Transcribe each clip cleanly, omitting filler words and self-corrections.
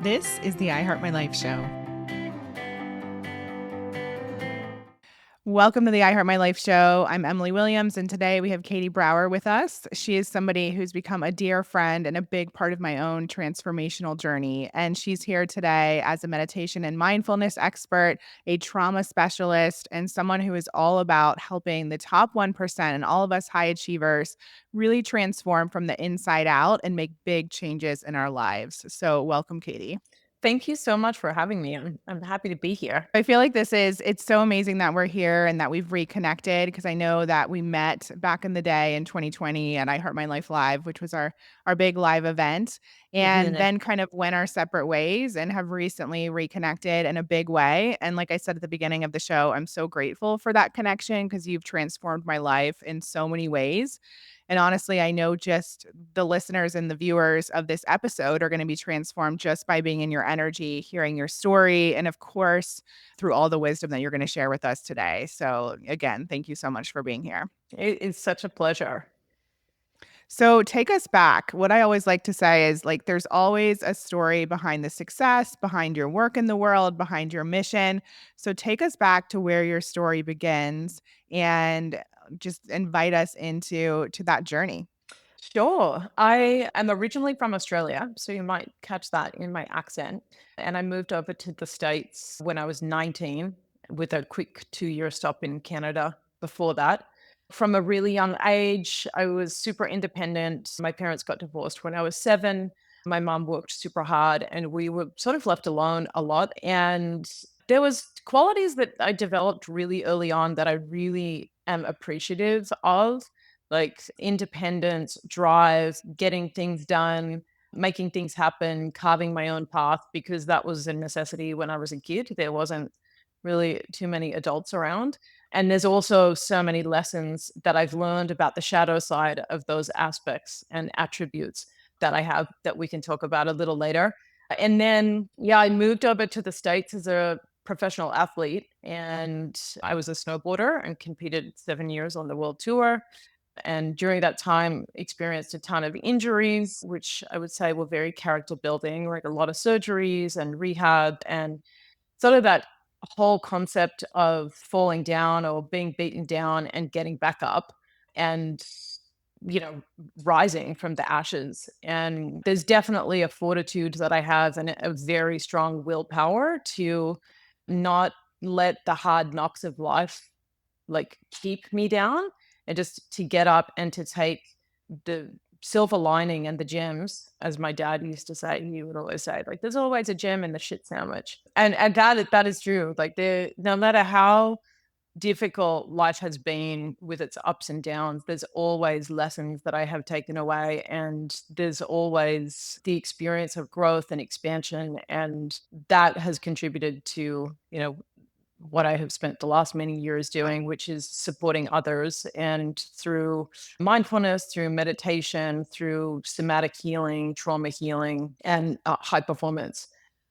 This is the I Heart My Life show. Welcome to the I Heart My Life show. I'm Emily Williams, and today we have Katie Brauer with us. She is somebody who's become a dear friend and a big part of my own transformational journey. And she's here today as a meditation and mindfulness expert, a trauma specialist, and someone who is all about helping the top 1% and all of us high achievers really transform from the inside out and make big changes in our lives. So, welcome, Katie. Thank you so much for having me. I'm happy to be here. I feel like it's so amazing that we're here and that we've reconnected because I know that we met back in the day in 2020 at I Heart My Life Live, which was our big live event, and Mhm. then kind of went our separate ways and have recently reconnected in a big way. And like I said at the beginning of the show, I'm so grateful for that connection because you've transformed my life in so many ways. And honestly, I know just the listeners and the viewers of this episode are going to be transformed just by being in your energy, hearing your story, and of course, through all the wisdom that you're going to share with us today. So, again, thank you so much for being here. It is such a pleasure. So, take us back. What I always like to say is like, there's always a story behind the success, behind your work in the world, behind your mission. So, take us back to where your story begins and just invite us into that journey. Sure. I am originally from Australia, so you might catch that in my accent. And I moved over to the States when I was 19 with a quick 2-year stop in Canada before that. From a really young age, I was super independent. My parents got divorced when I was 7. My mom worked super hard and we were sort of left alone a lot. And there was qualities that I developed really early on that I really am appreciative of, like independence, drive, getting things done, making things happen, carving my own path, because that was a necessity when I was a kid. There wasn't really too many adults around. And there's also so many lessons that I've learned about the shadow side of those aspects and attributes that I have that we can talk about a little later. And then, yeah, I moved over to the States as a professional athlete and I was a snowboarder and competed 7 years on the world tour, and during that time experienced a ton of injuries, which I would say were very character building, like a lot of surgeries and rehab, and sort of that whole concept of falling down or being beaten down and getting back up and you know rising from the ashes. And there's definitely a fortitude that I have and a very strong willpower to not let the hard knocks of life like keep me down, and just to get up and to take the silver lining and the gems, as my dad used to say. He would always say, like, there's always a gem in the shit sandwich. And that is true. Like there, no matter how difficult life has been with its ups and downs, there's always lessons that I have taken away. And there's always the experience of growth and expansion. And that has contributed to, what I have spent the last many years doing, which is supporting others. And through mindfulness, through meditation, through somatic healing, trauma healing, and high performance.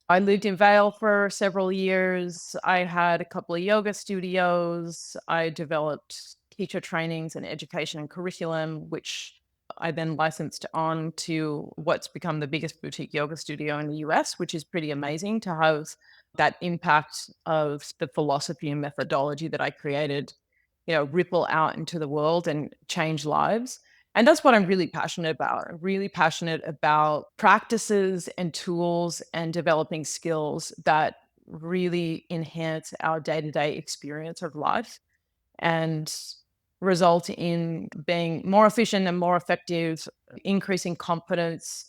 I lived in Vale for several years. I had a couple of yoga studios. I developed teacher trainings and education and curriculum, which I then licensed on to what's become the biggest boutique yoga studio in the US, which is pretty amazing to have that impact of the philosophy and methodology that I created, ripple out into the world and change lives. And that's what I'm really passionate about. I'm really passionate about practices and tools and developing skills that really enhance our day to day experience of life and result in being more efficient and more effective, increasing confidence,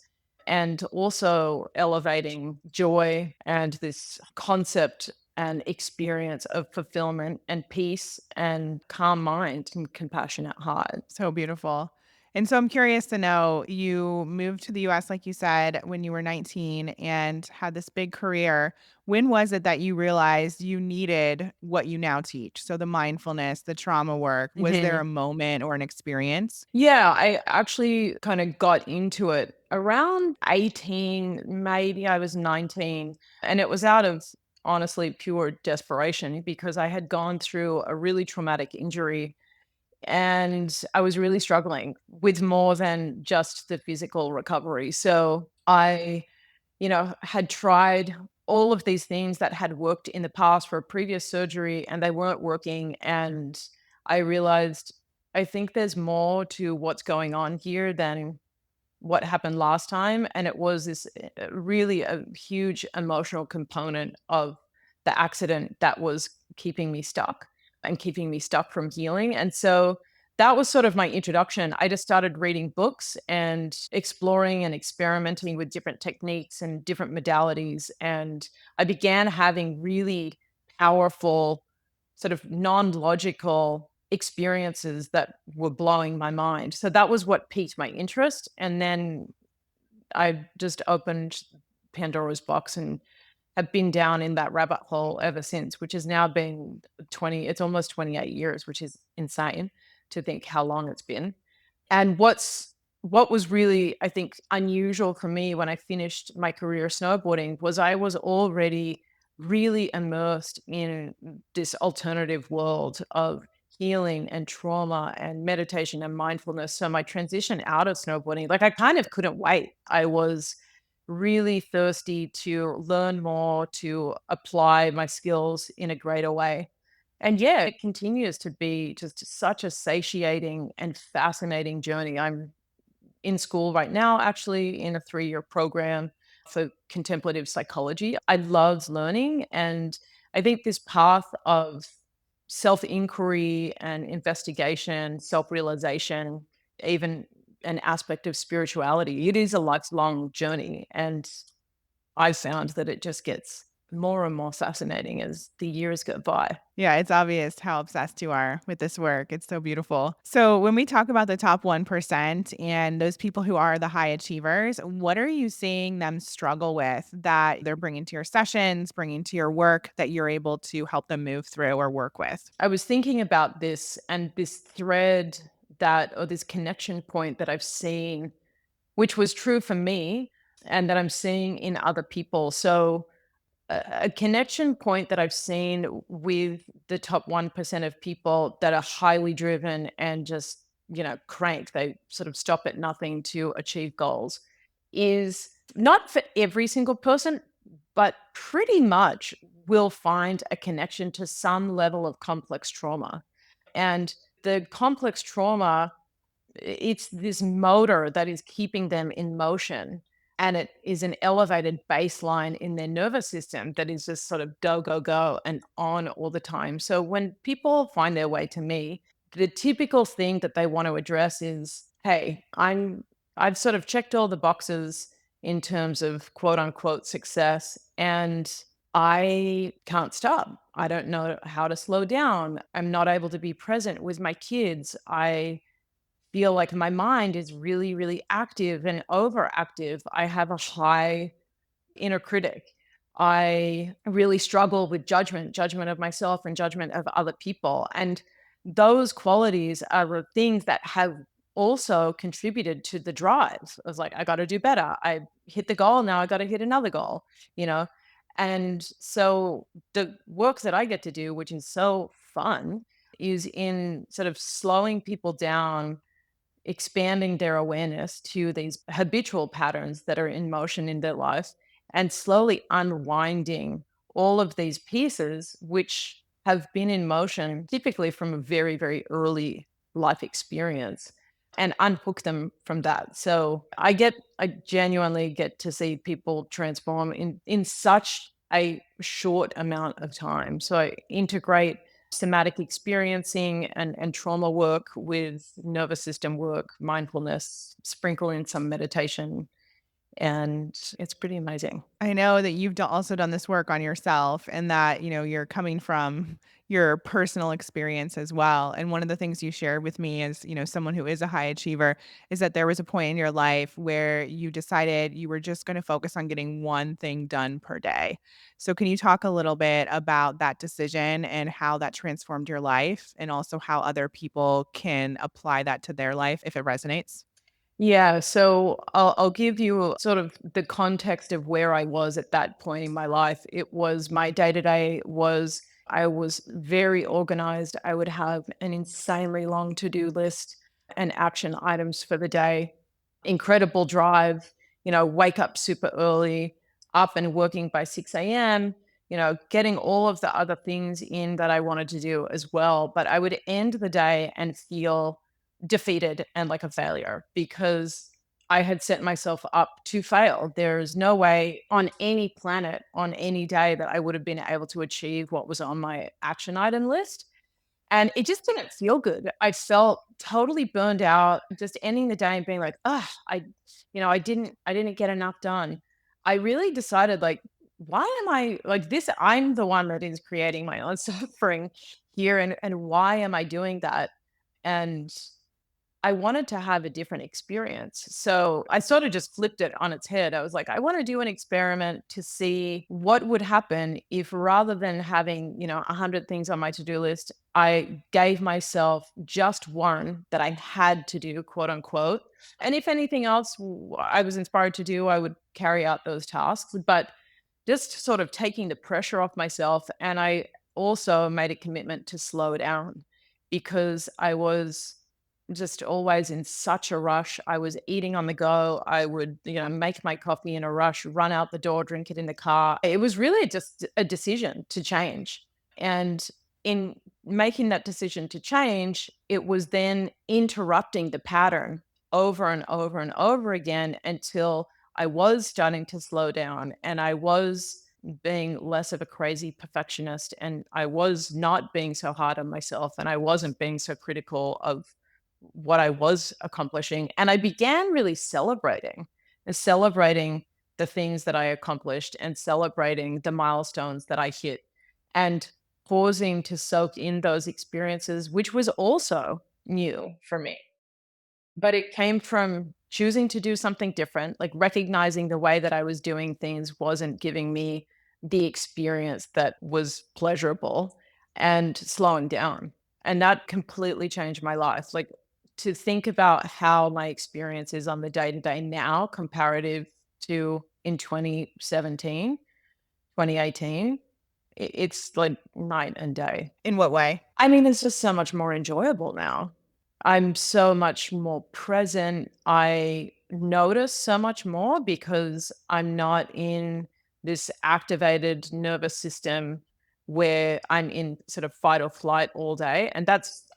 and also elevating joy and this concept and experience of fulfillment and peace and calm mind and compassionate heart. So beautiful. And so I'm curious to know, you moved to the US, like you said, when you were 19 and had this big career. When was it that you realized you needed what you now teach? So the mindfulness, the trauma work, was there a Mhm. moment or an experience? Yeah, I actually kind of got into it around 18, maybe I was 19. And it was out of honestly pure desperation because I had gone through a really traumatic injury and I was really struggling with more than just the physical recovery. So I had tried all of these things that had worked in the past for a previous surgery and they weren't working. And I realized I think there's more to what's going on here than what happened last time. And it was this really a huge emotional component of the accident that was keeping me stuck and keeping me stuck from healing. And so that was sort of my introduction. I just started reading books and exploring and experimenting with different techniques and different modalities. And I began having really powerful, sort of non logical experiences that were blowing my mind. So that was what piqued my interest. And then I just opened Pandora's box and have been down in that rabbit hole ever since, which has now been it's almost 28 years, which is insane to think how long it's been. And what was really, I think, unusual for me when I finished my career snowboarding was I was already really immersed in this alternative world of healing and trauma and meditation and mindfulness. So my transition out of snowboarding, like I kind of couldn't wait. I was really thirsty to learn more, to apply my skills in a greater way. And yeah, it continues to be just such a satiating and fascinating journey. I'm in school right now, actually, in a 3-year program for contemplative psychology. I love learning. And I think this path of self inquiry and investigation, self realization, even an aspect of spirituality, it is a lifelong journey. And I found that it just gets more and more fascinating as the years go by. Yeah, it's obvious how obsessed you are with this work. It's so beautiful. So, when we talk about the top 1% and those people who are the high achievers, what are you seeing them struggle with that they're bringing to your sessions, bringing to your work that you're able to help them move through or work with? I was thinking about this and this thread or this connection point that I've seen, which was true for me and that I'm seeing in other people. So, a connection point that I've seen with the top 1% of people that are highly driven and just, crank, they sort of stop at nothing to achieve goals is not for every single person, but pretty much will find a connection to some level of complex trauma. And the complex trauma, it's this motor that is keeping them in motion, and it is an elevated baseline in their nervous system that is just sort of go, go, go and on all the time. So when people find their way to me, the typical thing that they want to address is, hey, I've sort of checked all the boxes in terms of quote unquote success, and I can't stop. I don't know how to slow down. I'm not able to be present with my kids. I feel like my mind is really, really active and overactive. I have a high inner critic. I really struggle with judgment of myself and judgment of other people. And those qualities are the things that have also contributed to the drive. I was like, I got to do better. I hit the goal. Now I got to hit another goal, you know? And so the work that I get to do, which is so fun, is in sort of slowing people down, expanding their awareness to these habitual patterns that are in motion in their life and slowly unwinding all of these pieces which have been in motion typically from a very, very early life experience and unhook them from that. So I genuinely get to see people transform in such a short amount of time. So I integrate somatic experiencing and trauma work with nervous system work, mindfulness, sprinkle in some meditation, and it's pretty amazing. I know that you've also done this work on yourself and that, you're coming from your personal experience as well. And one of the things you shared with me as, someone who is a high achiever is that there was a point in your life where you decided you were just going to focus on getting one thing done per day. So can you talk a little bit about that decision and how that transformed your life and also how other people can apply that to their life if it resonates? Yeah, so I'll give you sort of the context of where I was at that point in my life. It was my day to day was I was very organized. I would have an insanely long to do list and action items for the day, incredible drive, wake up super early. up and working by 6 a.m., getting all of the other things in that I wanted to do as well. But I would end the day and feel defeated and like a failure because I had set myself up to fail. There's no way on any planet, on any day, that I would have been able to achieve what was on my action item list. And it just didn't feel good. I felt totally burned out, just ending the day and being like, "Ugh, I didn't get enough done." I really decided, like, why am I like this? I'm the one that is creating my own suffering here, and why am I doing that? And I wanted to have a different experience. So I sort of just flipped it on its head. I was like, I want to do an experiment to see what would happen if, rather than having, 100 things on my to-do list, I gave myself just one that I had to do, quote unquote. And if anything else I was inspired to do, I would carry out those tasks. But just sort of taking the pressure off myself. And I also made a commitment to slow down because I was just always in such a rush. I was eating on the go. I would, make my coffee in a rush, run out the door, drink it in the car. It was really just a decision to change. And in making that decision to change, it was then interrupting the pattern over and over and over again until I was starting to slow down and I was being less of a crazy perfectionist and I was not being so hard on myself and I wasn't being so critical of what I was accomplishing. And I began really celebrating the things that I accomplished and celebrating the milestones that I hit and pausing to soak in those experiences, which was also new for me. But it came from choosing to do something different, like recognizing the way that I was doing things wasn't giving me the experience that was pleasurable and slowing down. And that completely changed my life. Like to think about how my experience is on the day to day now, comparative to in 2017, 2018, it's like night and day. In what way? I mean, it's just so much more enjoyable now. I'm so much more present. I notice so much more because I'm not in this activated nervous system where I'm in sort of fight or flight all day. And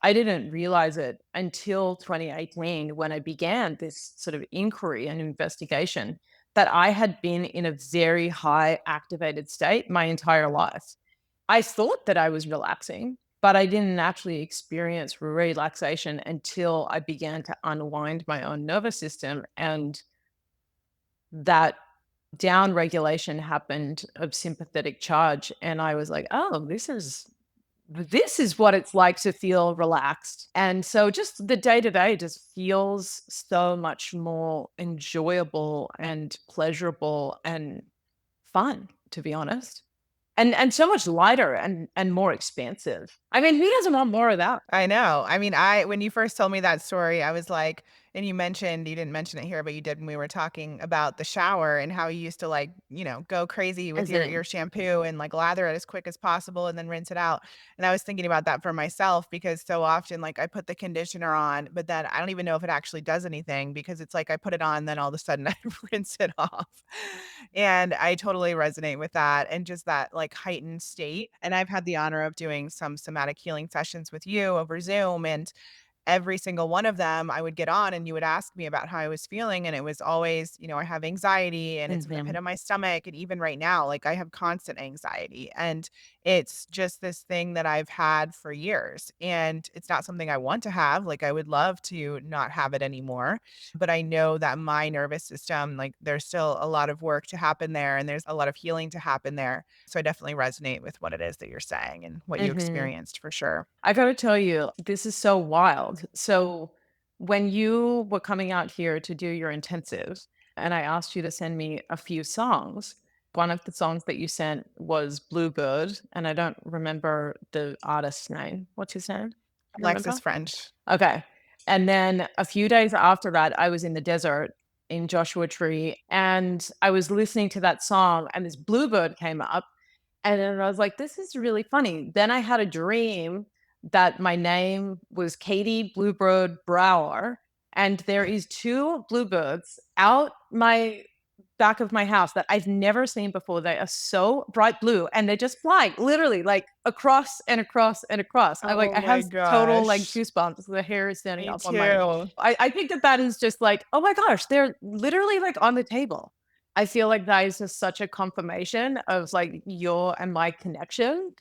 I didn't realize it until 2018 when I began this sort of inquiry and investigation that I had been in a very high activated state my entire life. I thought that I was relaxing, but I didn't actually experience relaxation until I began to unwind my own nervous system. And that down regulation happened of sympathetic charge. And I was like, oh, this is what it's like to feel relaxed. And so just the day to day just feels so much more enjoyable and pleasurable and fun, to be honest. And so much lighter and more expansive. I mean, who doesn't want more of that? I know. I mean, I when you first told me that story, I was like, and you didn't mention it here, but you did when we were talking about the shower and how you used to like, go crazy with As your in shampoo and like lather it as quick as possible and then rinse it out. And I was thinking about that for myself because so often like I put the conditioner on, but then I don't even know if it actually does anything because it's like I put it on, then all of a sudden I rinse it off. And I totally resonate with that and just that like heightened state. And I've had the honor of doing some somatic healing sessions with you over Zoom. And every single one of them, I would get on and you would ask me about how I was feeling. And it was always, I have anxiety and it's in the pit mhm, of my stomach. And even right now, like I have constant anxiety. And it's just this thing that I've had for years. And it's not something I want to have. Like I would love to not have it anymore. But I know that my nervous system, like there's still a lot of work to happen there and there's a lot of healing to happen there. So I definitely resonate with what it is that you're saying and what you mhm. experienced for sure. I gotta tell you, this is so wild. So when you were coming out here to do your intensive, and I asked you to send me a few songs, one of the songs that you sent was Bluebird, and I don't remember the artist's name. What's his name? You Alexis remember? French. Okay. And then a few days after that, I was in the desert in Joshua Tree and I was listening to that song and this bluebird came up. And then I was like, this is really funny. Then I had a dream that my name was Katie Bluebird Brauer. And there is two bluebirds out my back of my house that I've never seen before. They are so bright blue and they just fly literally like across and across and across. Oh I my have total like gosh. goosebumps. The hair is standing Me up on my. too. I think that that is just like, oh my gosh, they're literally like on the table. I feel like that is just such a confirmation of like your and my connection.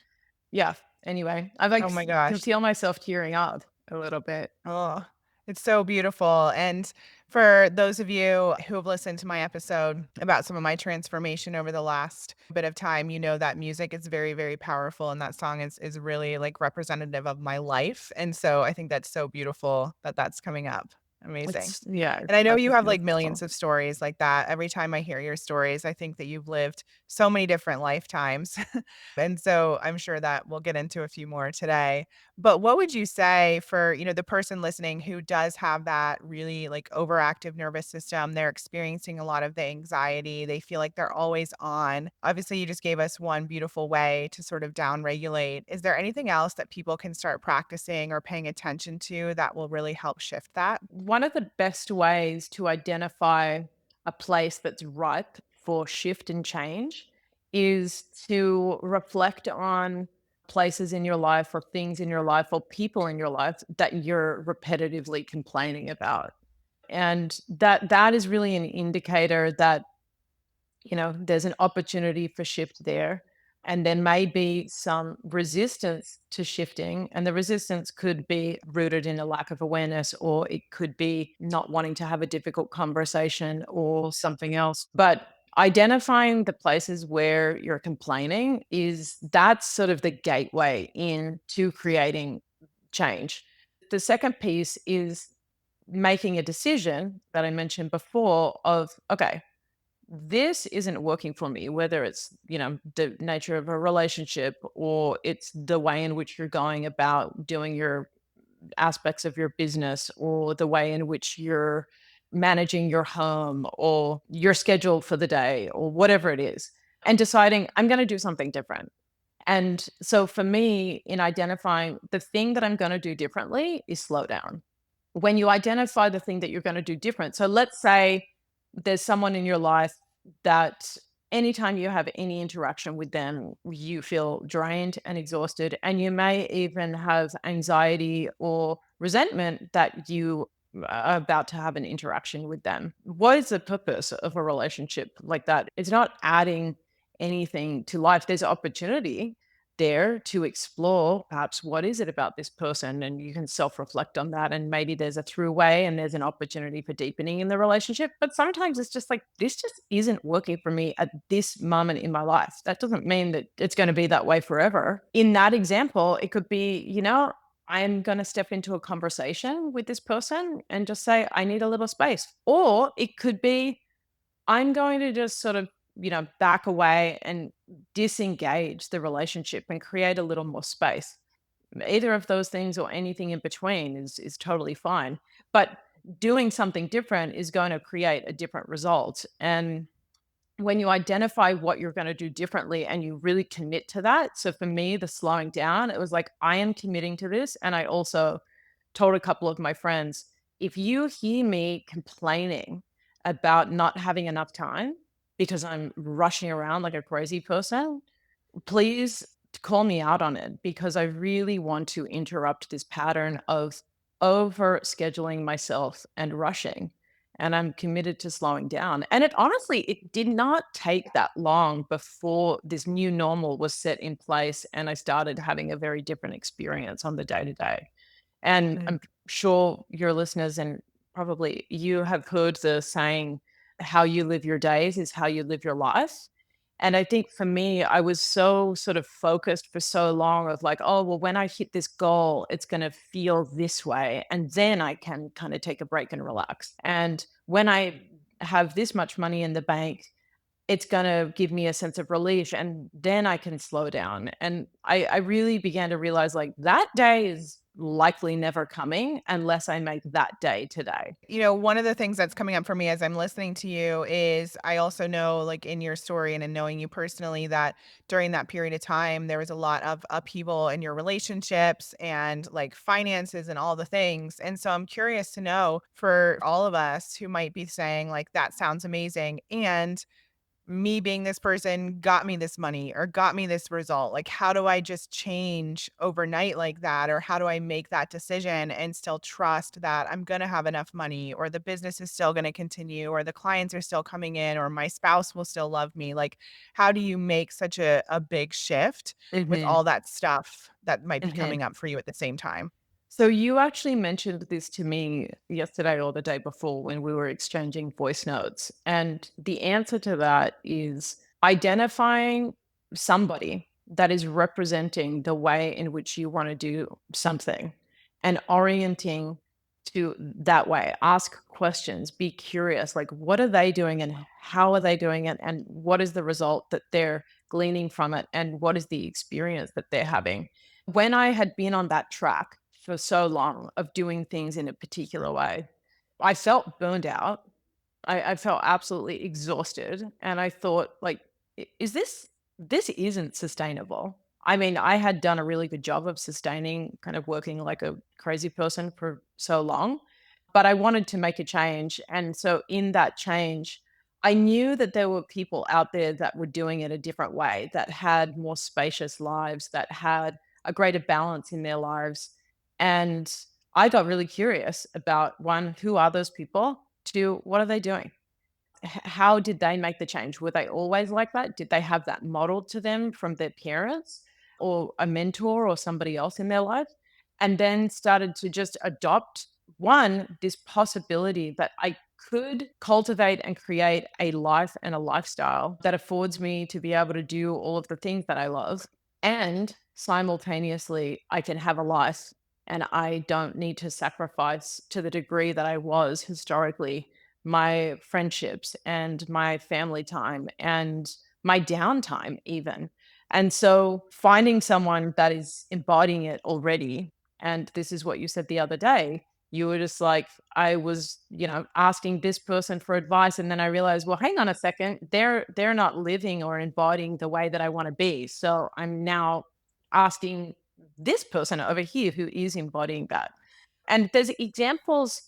Yeah. Anyway, I like Oh my gosh. can feel myself tearing up a little bit. Oh, it's so beautiful. And for those of you who have listened to my episode about some of my transformation over the last bit of time, you know that music is very, very powerful. And that song is really like representative of my life. And so I think that's so beautiful that that's coming up. Amazing. It's yeah, And I know such you a have like beautiful millions song. of stories like that. Every time I hear your stories, I think that you've lived so many different lifetimes. And so I'm sure that we'll get into a few more today. But what would you say for, the person listening who does have that really like overactive nervous system? They're experiencing a lot of the anxiety. They feel like they're always on. Obviously, you just gave us one beautiful way to sort of down regulate. Is there anything else that people can start practicing or paying attention to that will really help shift that? One of the best ways to identify a place that's ripe for shift and change is to reflect on places in your life or things in your life or people in your life that you're repetitively complaining about. And that is really an indicator that there's an opportunity for shift there. And there may be some resistance to shifting. And the resistance could be rooted in a lack of awareness, or it could be not wanting to have a difficult conversation or something else. But identifying the places where you're complaining that's sort of the gateway into creating change. The second piece is making a decision that I mentioned before of, okay, this isn't working for me, whether it's, the nature of a relationship or it's the way in which you're going about doing your aspects of your business or the way in which you're managing your home or your schedule for the day or whatever it is, and deciding I'm going to do something different. And so for me, in identifying the thing that I'm going to do differently is slow down. When you identify the thing that you're going to do different. So let's say there's someone in your life that anytime you have any interaction with them, you feel drained and exhausted, and you may even have anxiety or resentment that you are about to have an interaction with them. What is the purpose of a relationship like that? It's not adding anything to life. There's opportunity there to explore perhaps what is it about this person, and you can self-reflect on that, and maybe there's a through way and there's an opportunity for deepening in the relationship. But sometimes it's just like, this just isn't working for me at this moment in my life. That doesn't mean that it's going to be that way forever. In that example, it could be, I'm going to step into a conversation with this person and just say I need a little space. Or it could be I'm going to just sort of, back away and disengage the relationship and create a little more space. Either of those things or anything in between is totally fine. But doing something different is going to create a different result. And when you identify what you're going to do differently and you really commit to that. So for me, the slowing down, it was like, I am committing to this. And I also told a couple of my friends, if you hear me complaining about not having enough time because I'm rushing around like a crazy person, please call me out on it, because I really want to interrupt this pattern of over scheduling myself and rushing. And I'm committed to slowing down. And it did not take that long before this new normal was set in place and I started having a very different experience on the day to day. And Mm. I'm sure your listeners and probably you have heard the saying, how you live your days is how you live your life. And I think for me, I was so sort of focused for so long of like, oh, well, when I hit this goal, it's going to feel this way. And then I can kind of take a break and relax. And when I have this much money in the bank, it's going to give me a sense of relief, and then I can slow down. And I really began to realize like that day is likely never coming unless I make that day today. One of the things that's coming up for me as I'm listening to you is I also know, like in your story and in knowing you personally, that during that period of time, there was a lot of upheaval in your relationships and like finances and all the things. And so I'm curious to know for all of us who might be saying, like, that sounds amazing. And me being this person got me this money or got me this result. Like, how do I just change overnight like that? Or how do I make that decision and still trust that I'm going to have enough money or the business is still going to continue or the clients are still coming in or my spouse will still love me? Like, how do you make such a big shift with Mhm, all that stuff that might be mhm. coming up for you at the same time? So you actually mentioned this to me yesterday or the day before when we were exchanging voice notes. And the answer to that is identifying somebody that is representing the way in which you want to do something and orienting to that way. Ask questions, be curious, like what are they doing and how are they doing it? And what is the result that they're gleaning from it? And what is the experience that they're having? When I had been on that track for so long of doing things in a particular way, I felt burned out. I felt absolutely exhausted. And I thought, like, Is this isn't sustainable?" I mean, I had done a really good job of sustaining kind of working like a crazy person for so long, but I wanted to make a change. And so in that change, I knew that there were people out there that were doing it a different way, that had more spacious lives, that had a greater balance in their lives. And I got really curious about one, who are those people? Two, what are they doing? How did they make the change? Were they always like that? Did they have that modeled to them from their parents or a mentor or somebody else in their life? And then started to just adopt one, this possibility that I could cultivate and create a life and a lifestyle that affords me to be able to do all of the things that I love. And simultaneously, I can have a life and I don't need to sacrifice to the degree that I was historically my friendships and my family time and my downtime even. And so finding someone that is embodying it already, and this is what you said the other day, you were just like, I was, asking this person for advice, and then I realized, well, hang on a second, they're not living or embodying the way that I want to be. So I'm now asking this person over here who is embodying that. And there's examples,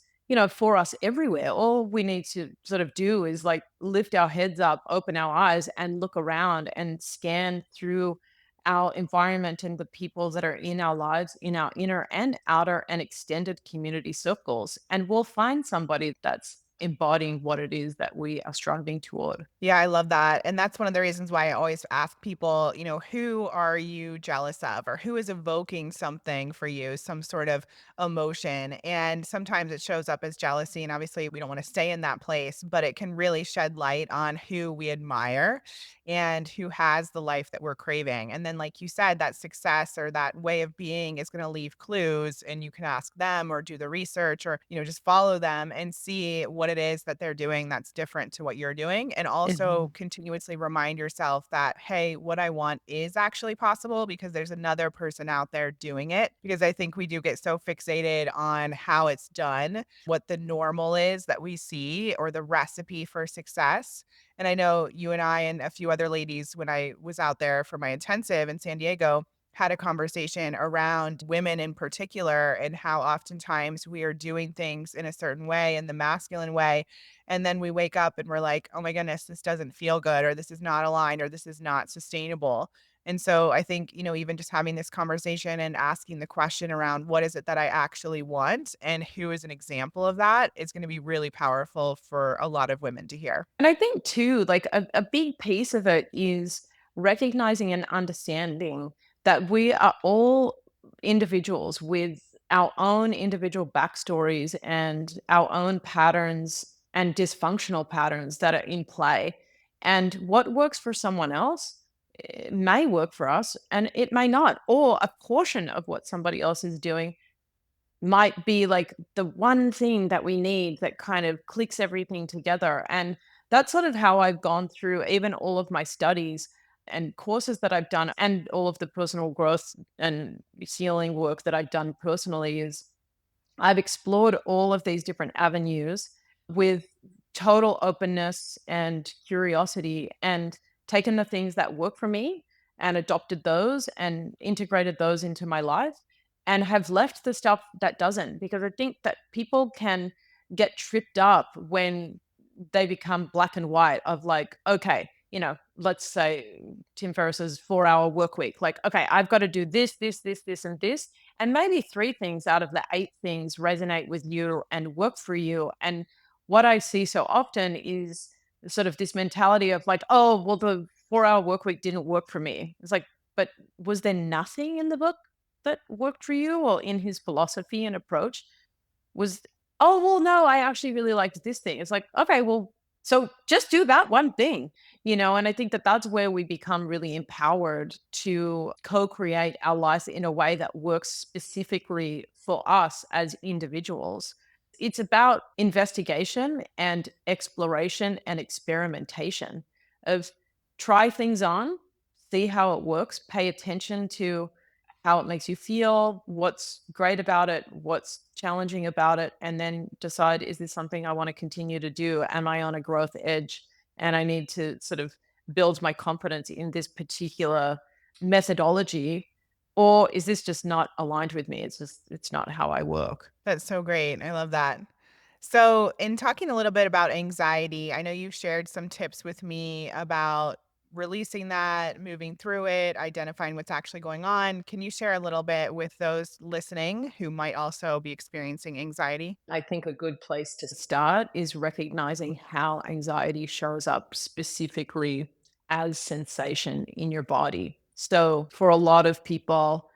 for us everywhere. All we need to sort of do is like lift our heads up, open our eyes, and look around and scan through our environment and the people that are in our lives, in our inner and outer and extended community circles. And we'll find somebody that's embodying what it is that we are striving toward. Yeah, I love that. And that's one of the reasons why I always ask people, who are you jealous of or who is evoking something for you, some sort of emotion. And sometimes it shows up as jealousy. And obviously, we don't want to stay in that place, but it can really shed light on who we admire and who has the life that we're craving. And then, like you said, that success or that way of being is going to leave clues, and you can ask them or do the research or, just follow them and see what it is that they're doing that's different to what you're doing. And also Mhm. continuously remind yourself that, hey, what I want is actually possible because there's another person out there doing it. Because I think we do get so fixated on how it's done, what the normal is that we see, or the recipe for success. And I know you and I and a few other ladies, when I was out there for my intensive in San Diego, had a conversation around women in particular and how oftentimes we are doing things in a certain way, in the masculine way. And then we wake up and we're like, oh my goodness, this doesn't feel good, or this is not aligned, or this is not sustainable. And so I think, even just having this conversation and asking the question around what is it that I actually want and who is an example of that is going to be really powerful for a lot of women to hear. And I think too, like a big piece of it is recognizing and understanding that we are all individuals with our own individual backstories and our own patterns and dysfunctional patterns that are in play. And what works for someone else may work for us and it may not, or a portion of what somebody else is doing might be like the one thing that we need that kind of clicks everything together. And that's sort of how I've gone through even all of my studies. and courses that I've done and all of the personal growth and healing work that I've done personally is I've explored all of these different avenues with total openness and curiosity and taken the things that work for me and adopted those and integrated those into my life and have left the stuff that doesn't, because I think that people can get tripped up when they become black and white of like, okay, let's say Tim Ferriss's 4-hour work week. Like, okay, I've got to do this, this, this, this, and this. And maybe three things out of the eight things resonate with you and work for you. And what I see so often is sort of this mentality of like, oh, well, the 4-hour work week didn't work for me. It's like, but was there nothing in the book that worked for you or in his philosophy and approach? Was, oh, well, no, I actually really liked this thing. It's like, okay, well, so just do that one thing, and I think that that's where we become really empowered to co-create our lives in a way that works specifically for us as individuals. It's about investigation and exploration and experimentation of try things on, see how it works, pay attention to how it makes you feel, what's great about it, what's challenging about it, and then decide, is this something I want to continue to do? Am I on a growth edge? And I need to sort of build my confidence in this particular methodology. Or is this just not aligned with me? It's not how I work. That's so great. I love that. So, in talking a little bit about anxiety, I know you've shared some tips with me about releasing that, moving through it, identifying what's actually going on. Can you share a little bit with those listening who might also be experiencing anxiety? I think a good place to start is recognizing how anxiety shows up specifically as sensation in your body. So, for a lot of people,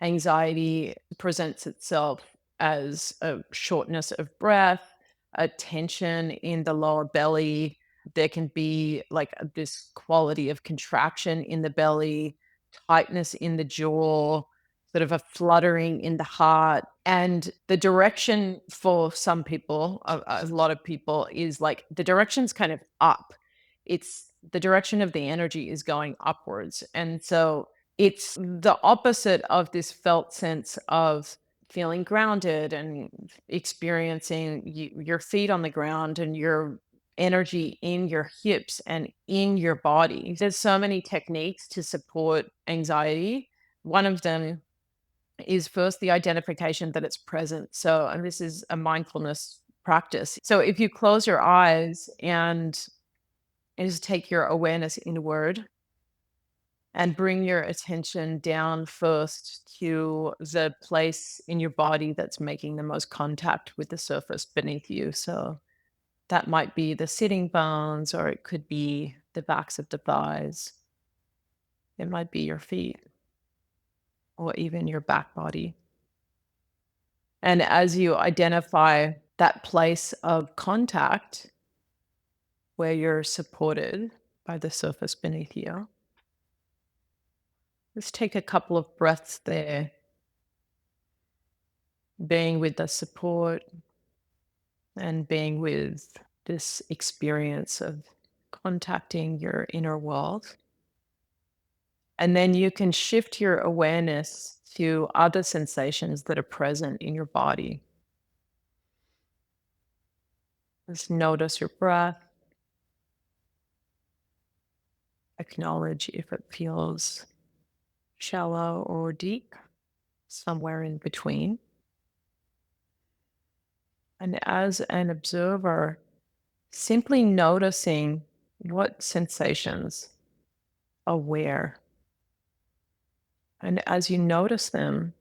anxiety presents itself as a shortness of breath, a tension in the lower belly. There can be like this quality of contraction in the belly, tightness in the jaw, sort of a fluttering in the heart. And the direction for some people, a lot of people, is like the direction's kind of up. It's the direction of the energy is going upwards. And so it's the opposite of this felt sense of feeling grounded and experiencing your feet on the ground and your energy in your hips and in your body. There's so many techniques to support anxiety. One of them is first the identification that it's present. So, and this is a mindfulness practice. So, if you close your eyes and just take your awareness inward and bring your attention down first to the place in your body that's making the most contact with the surface beneath you. So that might be the sitting bones, or it could be the backs of the thighs. It might be your feet, or even your back body. And as you identify that place of contact where you're supported by the surface beneath you, just take a couple of breaths there, being with the support and being with this experience of contacting your inner world. And then you can shift your awareness to other sensations that are present in your body. Just notice your breath, acknowledge if it feels shallow or deep, somewhere in between. And as an observer, simply noticing what sensations are where. And as you notice them,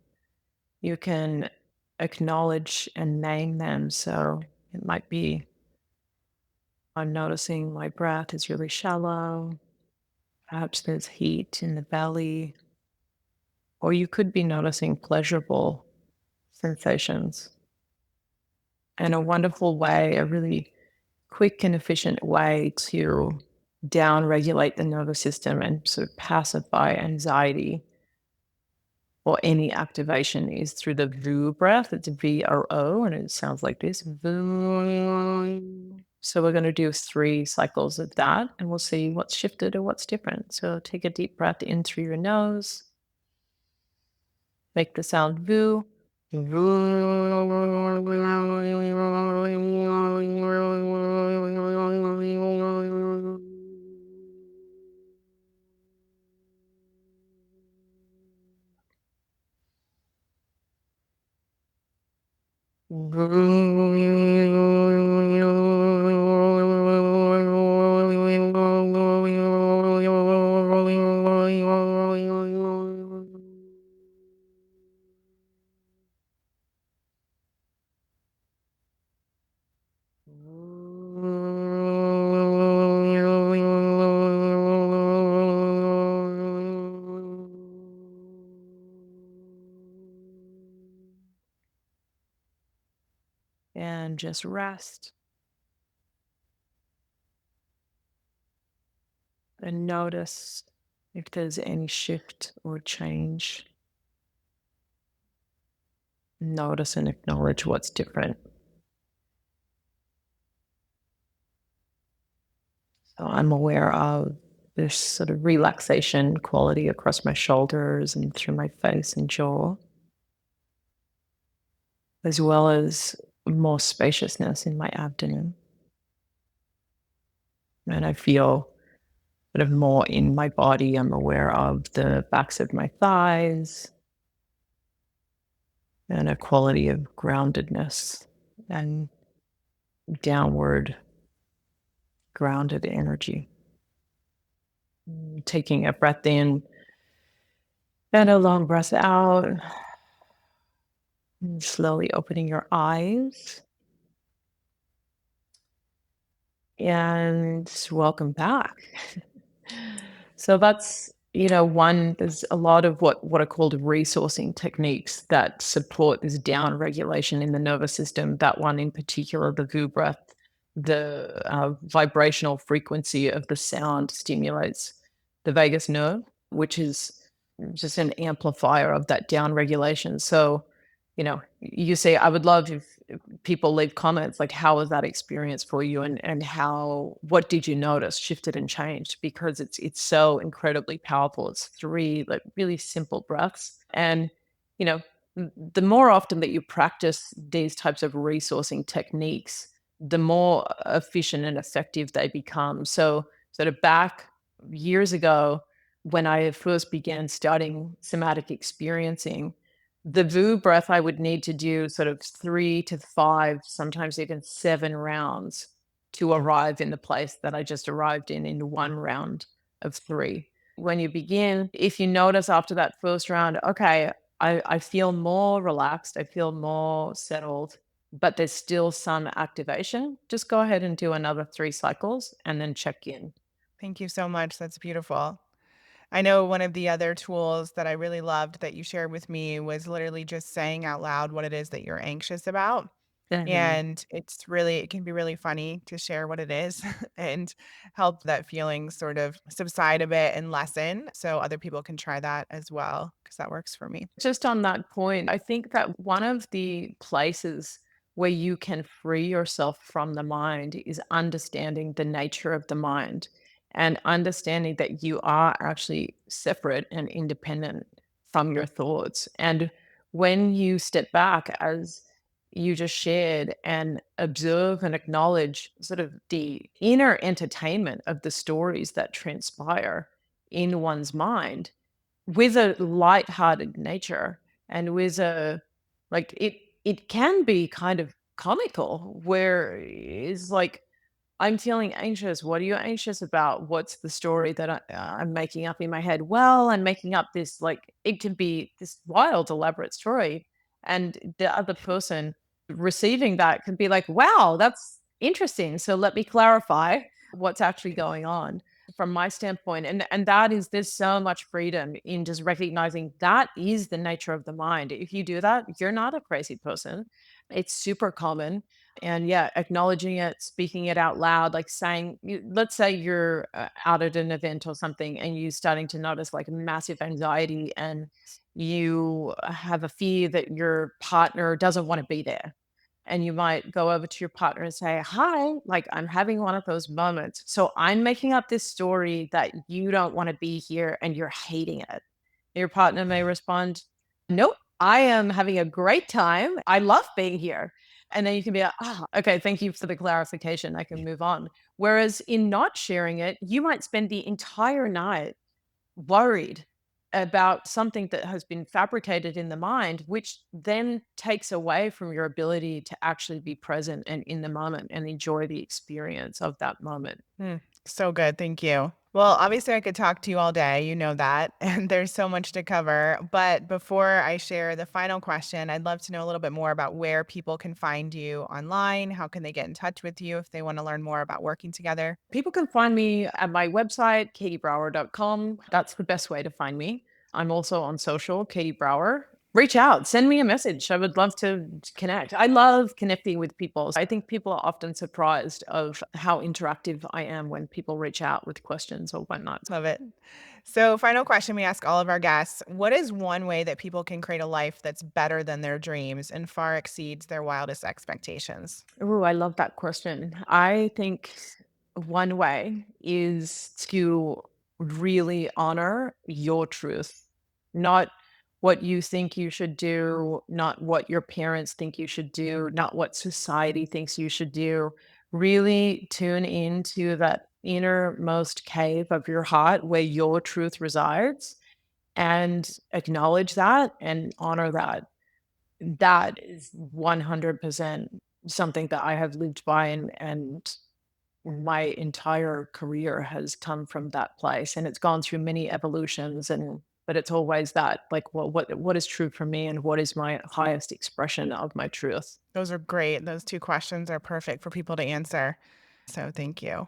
you can acknowledge and name them. So it might be, I'm noticing my breath is really shallow. Perhaps there's heat in the belly. Or you could be noticing pleasurable sensations. And a wonderful way, a really quick and efficient way to down regulate the nervous system and sort of pacify anxiety or any activation is through the VO breath. It's VRO, and it sounds like this. VO. So we're going to do 3 cycles of that and we'll see what's shifted or what's different. So take a deep breath in through your nose, make the sound VOO. And just rest and notice if there's any shift or change. Notice and acknowledge what's different. So I'm aware of this sort of relaxation quality across my shoulders and through my face and jaw, as well as more spaciousness in my abdomen. And I feel sort of more in my body. I'm aware of the backs of my thighs and a quality of groundedness and downward grounded energy. Taking a breath in and a long breath out, and slowly opening your eyes. And welcome back. So that's, one, there's a lot of what are called resourcing techniques that support this down regulation in the nervous system. That one in particular, the VU breath, the vibrational frequency of the sound stimulates the vagus nerve, which is just an amplifier of that down regulation. So, you say, I would love if people leave comments like, how was that experience for you, and what did you notice shifted and changed, because it's so incredibly powerful. It's 3 like really simple breaths. And you know the more often that you practice these types of resourcing techniques, the more efficient and effective they become. So sort of back years ago, when I first began studying somatic experiencing, the VU breath, I would need to do sort of 3 to 5, sometimes even 7 rounds to arrive in the place that I just arrived in 1 round of 3. When you begin, if you notice after that first round, okay, I feel more relaxed, I feel more settled, but there's still some activation, just go ahead and do another 3 cycles and then check in. Thank you so much. That's beautiful. I know one of the other tools that I really loved that you shared with me was literally just saying out loud what it is that you're anxious about. Mhm. And it can be really funny to share what it is and help that feeling sort of subside a bit and lessen so other people can try that as well, because that works for me. Just on that point, I think that one of the places where you can free yourself from the mind is understanding the nature of the mind and understanding that you are actually separate and independent from your thoughts. And when you step back, as you just shared, and observe and acknowledge sort of the inner entertainment of the stories that transpire in one's mind, with a light-hearted nature and with a like it can be kind of comical, where it's like, I'm feeling anxious. What are you anxious about? What's the story that I'm making up in my head? Well, I'm making up this, like, it can be this wild, elaborate story. And the other person receiving that could be like, wow, that's interesting. So let me clarify what's actually going on from my standpoint. And that is, there's so much freedom in just recognizing that is the nature of the mind. If you do that, you're not a crazy person. It's super common. And yeah, acknowledging it, speaking it out loud, like saying, let's say you're out at an event or something and you starting to notice like massive anxiety, and you have a fear that your partner doesn't want to be there. And you might go over to your partner and say, "Hi, like I'm having one of those moments. So I'm making up this story that you don't want to be here and you're hating it." Your partner may respond, "Nope, I am having a great time. I love being here." And then you can be like, "Ah, okay, thank you for the clarification. I can move on." Whereas in not sharing it, you might spend the entire night worried about something that has been fabricated in the mind, which then takes away from your ability to actually be present and in the moment and enjoy the experience of that moment. Mm, so good. Thank you. Well, obviously, I could talk to you all day. You know that. And there's so much to cover. But before I share the final question, I'd love to know a little bit more about where people can find you online. How can they get in touch with you if they want to learn more about working together? People can find me at my website, katiebrower.com. That's the best way to find me. I'm also on social, Katie Brauer. Reach out, send me a message. I would love to connect. I love connecting with people. I think people are often surprised of how interactive I am when people reach out with questions or whatnot. Love it. So, final question we ask all of our guests. What is one way that people can create a life that's better than their dreams and far exceeds their wildest expectations? Oh, I love that question. I think one way is to really honor your truth, not what you think you should do, not what your parents think you should do, not what society thinks you should do. Really tune into that innermost cave of your heart where your truth resides and acknowledge that and honor that. That is 100% something that I have lived by, and my entire career has come from that place, and it's gone through many evolutions, but it's always that, like, well, what is true for me and what is my highest expression of my truth? Those are great. Those two questions are perfect for people to answer. So, thank you.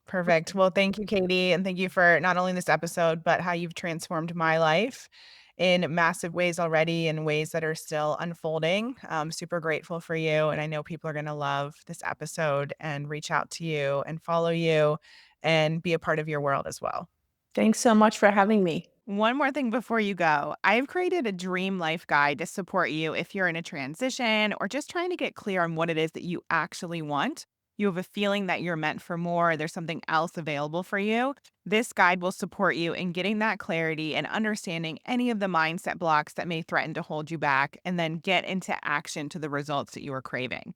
Perfect. Well, thank you, Katie. And thank you for not only this episode, but how you've transformed my life in massive ways already and ways that are still unfolding. I'm super grateful for you. And I know people are going to love this episode and reach out to you and follow you and be a part of your world as well. Thanks so much for having me. One more thing before you go. I've created a dream life guide to support you if you're in a transition or just trying to get clear on what it is that you actually want. You have a feeling that you're meant for more, there's something else available for you. This guide will support you in getting that clarity and understanding any of the mindset blocks that may threaten to hold you back, and then get into action to the results that you are craving.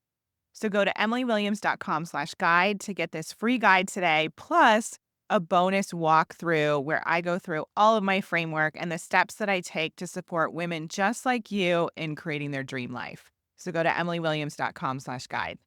So go to emilywilliams.com/guide to get this free guide today, plus a bonus walkthrough where I go through all of my framework and the steps that I take to support women just like you in creating their dream life. So go to emilywilliams.com/guide.